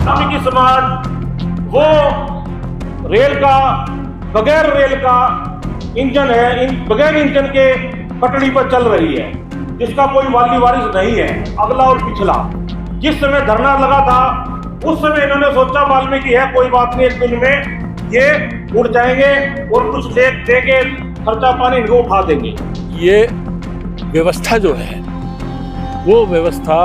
वाल्मीकि समाज वो रेल का बगैर रेल का इंजन है, बगैर इंजन के पटड़ी पर चल रही है, जिसका कोई वाली वारिस नहीं है। अगला और पिछला जिस समय धरना लगा था उस समय इन्होंने सोचा वाल्मीकि है, कोई बात नहीं, एक दिन में ये उड़ जाएंगे और कुछ दे के खर्चा पानी इनको उठा देंगे। ये व्यवस्था जो है वो व्यवस्था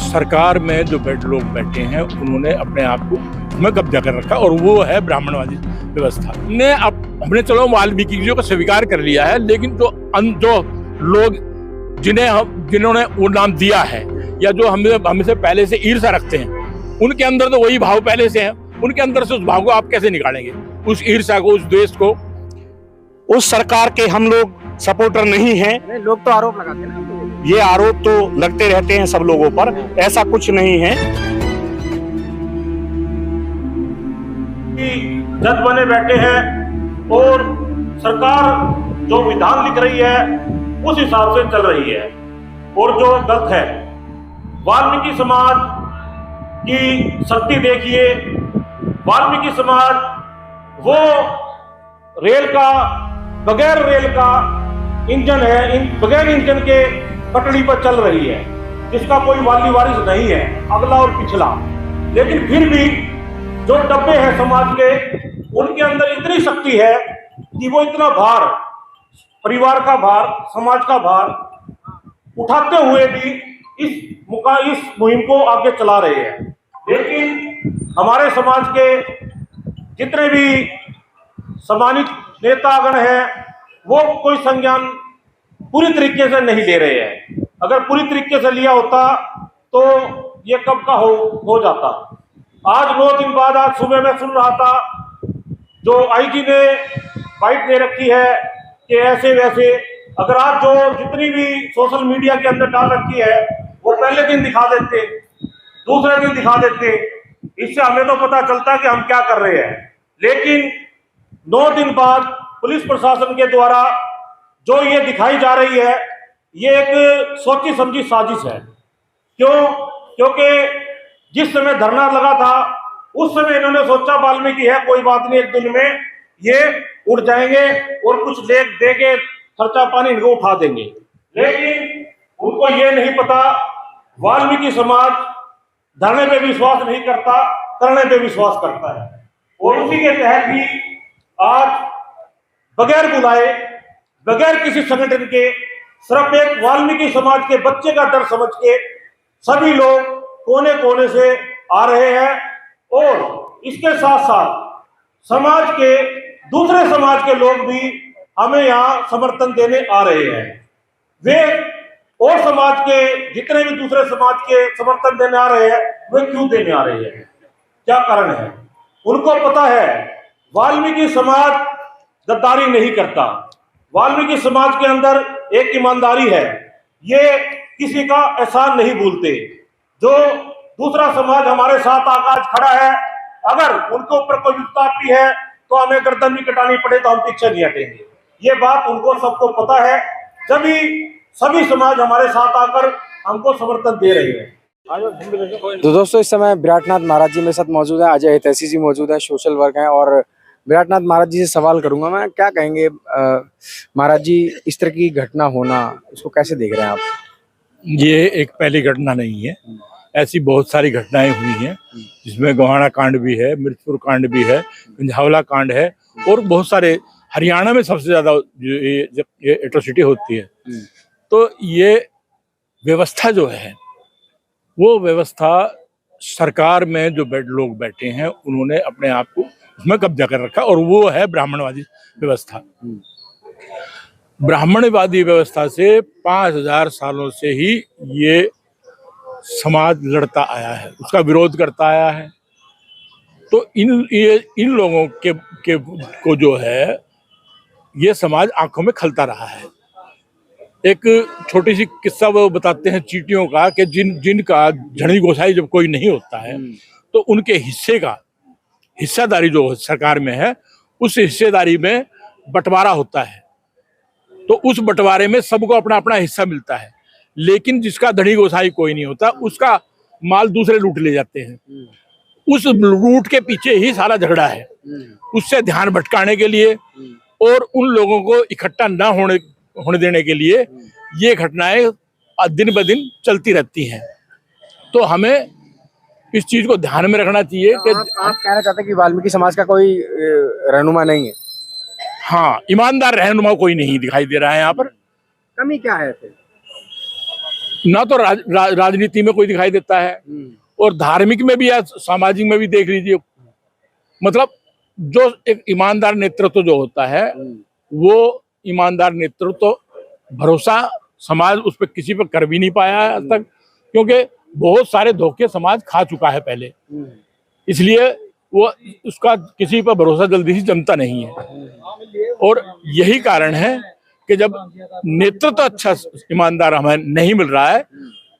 सरकार में जो लोग बैठे हैं उन्होंने अपने आप को में कब्जा कर रखा और वो है ब्राह्मणवादी व्यवस्था ने। अब हमने चलो वाल्मीकि जी को स्वीकार कर लिया है, लेकिन जो लोग जिन्होंने वो नाम दिया है या जो हमसे पहले से ईर्ष्या रखते हैं, उनके अंदर तो वही भाव पहले से है। उनके अंदर से उस भाव को आप कैसे निकालेंगे, उस ईर्ष्या को, उस द्वेष को? उस सरकार के हम लोग सपोर्टर नहीं हैं। लोग तो आरोप लगाते हैं ना, ये आरोप तो लगते रहते हैं सब लोगों पर, ऐसा कुछ नहीं है। जज बने बैठे हैं और सरकार जो विधान लिख रही है उस हिसाब से चल रही है, और जो गलत है। वाल्मीकि समाज की शक्ति देखिए, वाल्मीकि समाज वो रेल का बगैर रेल का इंजन है, बगैर इंजन के पटड़ी पर चल रही है, जिसका कोई वाली वारिस नहीं है, अगला और पिछला। लेकिन फिर भी जो डब्बे हैं समाज के, उनके अंदर इतनी शक्ति है कि वो इतना भार, परिवार का भार, समाज का भार उठाते हुए भी इस मुहिम को आगे चला रहे हैं। लेकिन हमारे समाज के जितने भी सम्मानित नेतागण हैं वो कोई संज्ञान पूरी तरीके से नहीं ले रहे हैं। अगर पूरी तरीके से लिया होता तो ये कब का हो जाता। आज 9 दिन बाद, आज सुबह मैं सुन रहा था, जो आईजी ने बाइट दे रखी है कि ऐसे वैसे, अगर आज जो जितनी भी सोशल मीडिया के अंदर डाल रखी है वो पहले दिन दिखा देते, दूसरे दिन दिखा देते, इससे हमें तो पता चलता कि हम क्या कर रहे हैं। लेकिन 9 दिन बाद पुलिस प्रशासन के द्वारा जो ये दिखाई जा रही है, ये एक सोची समझी साजिश है। क्योंकि जिस समय धरना लगा था उस समय इन्होंने सोचा वाल्मीकि है, कोई बात नहीं, एक दिन में ये उड़ जाएंगे और कुछ दे के खर्चा पानी इनको उठा देंगे। लेकिन उनको ये नहीं पता वाल्मीकि समाज धरने पे विश्वास नहीं करता, करने पे विश्वास करता है। और उसी के तहत ही आज बगैर बुलाए, बगैर किसी संगठन के, सिर्फ एक वाल्मीकि समाज के बच्चे का डर समझ के सभी लोग कोने कोने से आ रहे हैं। और इसके साथ साथ समाज के दूसरे समाज के लोग भी हमें यहाँ समर्थन देने आ रहे हैं। वे और समाज के जितने भी दूसरे समाज के समर्थन देने आ रहे हैं, वे क्यों देने आ रहे हैं, क्या कारण है? उनको पता है वाल्मीकि समाज गद्दारी नहीं करता। वाल्मीकि समाज के अंदर एक ईमानदारी है, ये किसी का एहसान नहीं भूलते। जो दूसरा समाज हमारे साथ आकाश खड़ा है, अगर उनके ऊपर कोई विपदा आती है तो हमें गर्दन भी कटानी पड़े तो हम पीछे नहीं हटेंगे। ये बात उनको सबको पता है, जभी सभी समाज हमारे साथ आकर हमको समर्थन दे रहे हैं। तो दोस्तों, इस समय विराटनाथ महाराज जी मेरे साथ मौजूद है, अजय हितैषी जी मौजूद है, सोशल वर्क हैं। और विराटनाथ महाराज जी से सवाल करूंगा मैं, क्या कहेंगे महाराज जी, इस तरह की घटना होना, उसको कैसे देख रहे हैं आप? ये एक पहली घटना नहीं है, ऐसी बहुत सारी घटनाएं हुई हैं, जिसमें गोहाना कांड भी है, मिर्चपुर कांड भी है, गंजावला कांड है, और बहुत सारे, हरियाणा में सबसे ज्यादा ये एट्रोसिटी होती है। तो ये व्यवस्था जो है वो व्यवस्था सरकार में जो लोग बैठे हैं उन्होंने अपने आप को उसमें कब्जा कर रखा और वो है ब्राह्मणवादी व्यवस्था। ब्राह्मणवादी व्यवस्था से 5000 सालों से ही ये समाज लड़ता आया है, उसका विरोध करता आया है। तो इन लोगों को जो है ये समाज आंखों में खलता रहा है। एक छोटी सी किस्सा वो बताते हैं चींटियों का, कि जिनका झड़ी गोसाई जब कोई नहीं होता है तो उनके हिस्से का हिस्सेदारी जो सरकार में है, उस हिस्सेदारी में बंटवारा होता है। तो उस बंटवारे में सबको अपना अपना हिस्सा मिलता है, लेकिन जिसका धड़ी गोसाई कोई नहीं होता उसका माल दूसरे लूट ले जाते हैं। उस रूट के पीछे ही सारा झगड़ा है। उससे ध्यान भटकाने के लिए और उन लोगों को इकट्ठा ना होने देने के लिए ये घटनाएं दिन ब दिन चलती रहती हैं। तो हमें इस चीज को ध्यान में रखना चाहिए कि आप कहना चाहते हैं कि वाल्मीकि समाज का कोई रहनुमा नहीं है? हाँ, ईमानदार रहनुमा कोई नहीं दिखाई दे रहा है यहाँ पर। कमी क्या है फिर? ना तो राजनीति में कोई दिखाई देता है और धार्मिक में भी या सामाजिक में भी देख लीजिए। मतलब जो एक ईमानदार नेतृत्व जो होता है वो ईमानदार नेतृत्व भरोसा समाज उस पर किसी पर कर भी नहीं पाया है आज तक, क्योंकि बहुत सारे धोखे समाज खा चुका है पहले, इसलिए वो उसका किसी पर भरोसा जल्दी से जमता नहीं है। और यही कारण है कि जब नेतृत्व अच्छा ईमानदार हमें नहीं मिल रहा है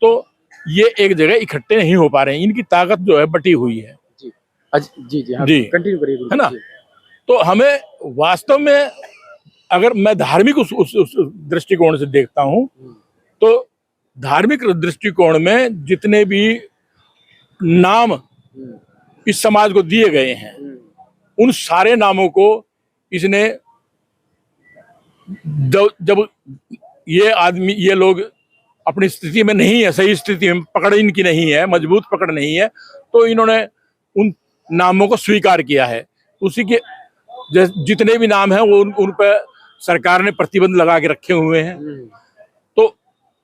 तो ये एक जगह इकट्ठे नहीं हो पा रहे हैं। इनकी ताकत जो है बटी हुई है। जी जी हाँ, जी कंटिन्यू करिए है ना। तो हमें वास्तव में अगर मैं धार्मिक उस दृष्टिकोण से देखता हूं तो धार्मिक दृष्टिकोण में जितने भी नाम इस समाज को दिए गए हैं उन सारे नामों को इसने जब ये लोग अपनी स्थिति में नहीं है, सही स्थिति में पकड़ इनकी नहीं है, मजबूत पकड़ नहीं है, तो इन्होंने उन नामों को स्वीकार किया है। उसी के जितने भी नाम हैं वो उन पर सरकार ने प्रतिबंध लगा के रखे हुए हैं। तो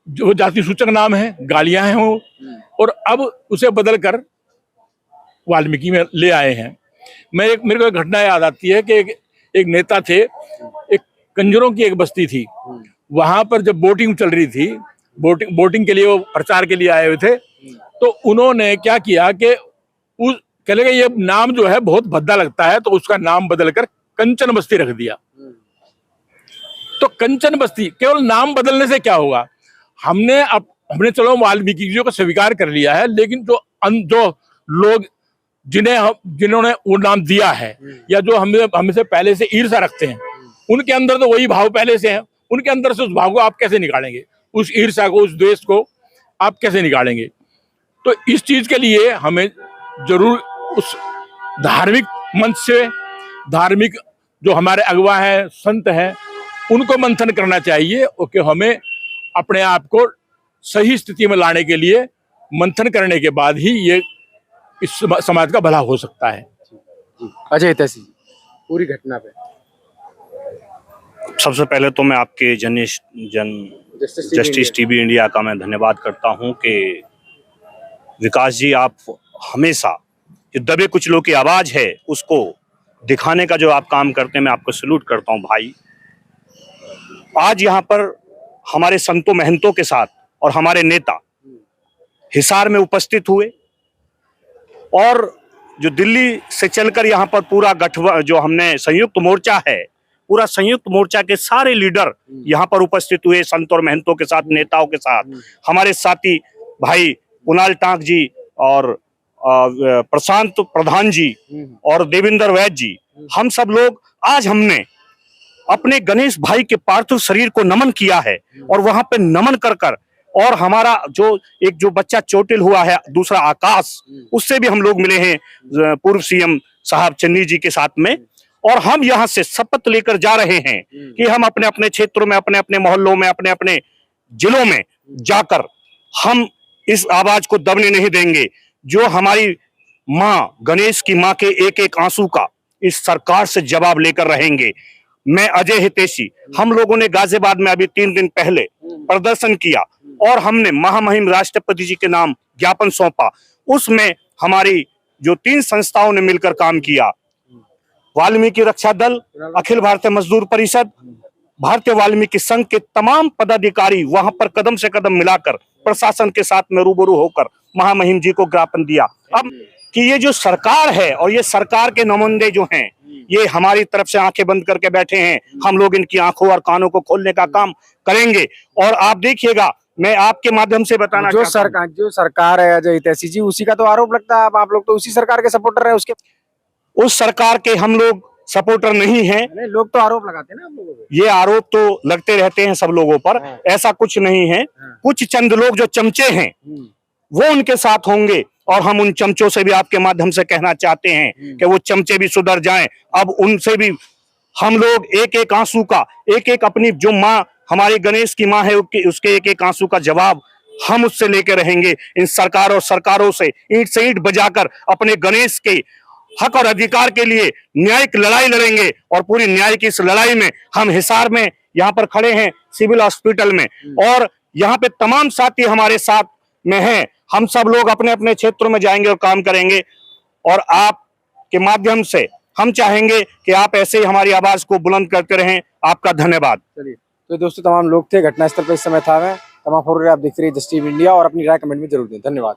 जो जाति सूचक नाम है, गालियां हैं वो, और अब उसे बदल कर वाल्मीकि में ले आए हैं। मेरे को एक घटना याद आती है कि एक नेता थे, एक कंजरों की एक बस्ती थी, वहां पर जब बोटिंग चल रही थी, बोटिंग के लिए वो प्रचार के लिए आए हुए थे, तो उन्होंने क्या किया कि कह लगे ये नाम जो है बहुत भद्दा लगता है, तो उसका नाम बदलकर कंचन बस्ती रख दिया। तो कंचन बस्ती, केवल नाम बदलने से क्या होगा? हमने चलो वाल्मीकि जी को स्वीकार कर लिया है, लेकिन जो लोग जिन्होंने वो नाम दिया है या जो हमसे पहले से ईर्ष्या रखते हैं, उनके अंदर तो वही भाव पहले से है। उनके अंदर से उस भाव को आप कैसे निकालेंगे? उस ईर्ष्या को, उस द्वेष को आप कैसे निकालेंगे? तो इस चीज के लिए हमें जरूर उस धार्मिक मंच से, धार्मिक जो हमारे अगुवा हैं, संत हैं, उनको मंथन करना चाहिए कि हमें अपने आप को सही स्थिति में लाने के लिए मंथन करने के बाद ही ये इस समाज का भला हो सकता है। अजय हितैषी पूरी घटना पे सबसे पहले तो मैं आपके जस्टिस टीवी इंडिया का मैं धन्यवाद करता हूं कि विकास जी, आप हमेशा जो दबे कुचलों की आवाज है उसको दिखाने का जो आप काम करते हैं, मैं आपको सैल्यूट करता हूं भाई। आज यहाँ पर हमारे संतों महंतों के साथ और हमारे नेता हिसार में उपस्थित हुए, और जो दिल्ली से चलकर यहाँ पर पूरा जो हमने संयुक्त मोर्चा है, पूरा संयुक्त मोर्चा के सारे लीडर यहाँ पर उपस्थित हुए, संत और महंतों के साथ, नेताओं के साथ। हमारे साथी भाई कुणाल टांक जी और प्रशांत प्रधान जी और देवेंद्र वैद्य जी, हम सब लोग आज हमने अपने गणेश भाई के पार्थिव शरीर को नमन किया है, और वहां पे नमन कर और हमारा जो बच्चा चोटिल हुआ है, दूसरा आकाश, उससे भी हम लोग मिले हैं पूर्व सीएम साहब चन्नी जी के साथ में। और हम यहाँ से शपथ लेकर जा रहे हैं कि हम अपने अपने क्षेत्रों में, अपने अपने मोहल्लों में, अपने अपने जिलों में जाकर हम इस आवाज को दबने नहीं देंगे। जो हमारी माँ, गणेश की माँ के एक एक आंसू का इस सरकार से जवाब लेकर रहेंगे। मैं अजय हितैषी, हम लोगों ने गाजियाबाद में अभी 3 दिन पहले प्रदर्शन किया और हमने महामहिम राष्ट्रपति जी के नाम ज्ञापन सौंपा। उसमें हमारी जो 3 संस्थाओं ने मिलकर काम किया, वाल्मीकि रक्षा दल, अखिल भारतीय मजदूर परिषद, भारतीय वाल्मीकि संघ के तमाम पदाधिकारी वहां पर कदम से कदम मिलाकर प्रशासन के साथ में रूबरू होकर महामहिम जी को ज्ञापन दिया। अब कि ये जो सरकार है और ये सरकार के नुमाइंदे जो हैं, ये हमारी तरफ से आंखें बंद करके बैठे हैं। हम लोग इनकी आंखों और कानों को खोलने का काम करेंगे। और आप देखिएगा, मैं आपके माध्यम से बताना जो सरकार है अजय हितैषी जी, उसी का तो आरोप लगता है। आप लोग तो उसी सरकार के सपोर्टर हैं। उस सरकार के हम लोग सपोर्टर नहीं हैं। लोग तो आरोप लगाते हैं ना आप लोगों पे। ये आरोप तो लगते रहते हैं सब लोगों पर, ऐसा कुछ नहीं है। कुछ चंद लोग जो चमचे हैं, वो उनके साथ होंगे। और हम उन चमचों से भी आपके माध्यम से कहना चाहते हैं कि वो चमचे भी सुधर जाएं। अब उनसे भी हम लोग एक एक आंसू का, एक एक अपनी जो माँ हमारी गणेश की माँ है उसके एक एक आंसू का जवाब हम उससे लेके रहेंगे। इन सरकारों से ईंट बजाकर अपने गणेश के हक और अधिकार के लिए न्यायिक लड़ाई लड़ेंगे। और पूरी न्याय की इस लड़ाई में हम हिसार में यहाँ पर खड़े हैं, सिविल हॉस्पिटल में, और यहाँ पे तमाम साथी हमारे साथ में हैं। हम सब लोग अपने अपने क्षेत्रों में जाएंगे और काम करेंगे। और आपके माध्यम से हम चाहेंगे कि आप ऐसे ही हमारी आवाज को बुलंद करते रहें। आपका धन्यवाद। चलिए, तो दोस्तों तमाम लोग थे, घटनास्थल पर इस समय था मैं। तमाम खबरें आप देखते रहिए जस्ट टीवी इंडिया और अपनी राय कमेंट में जरूर दें। धन्यवाद।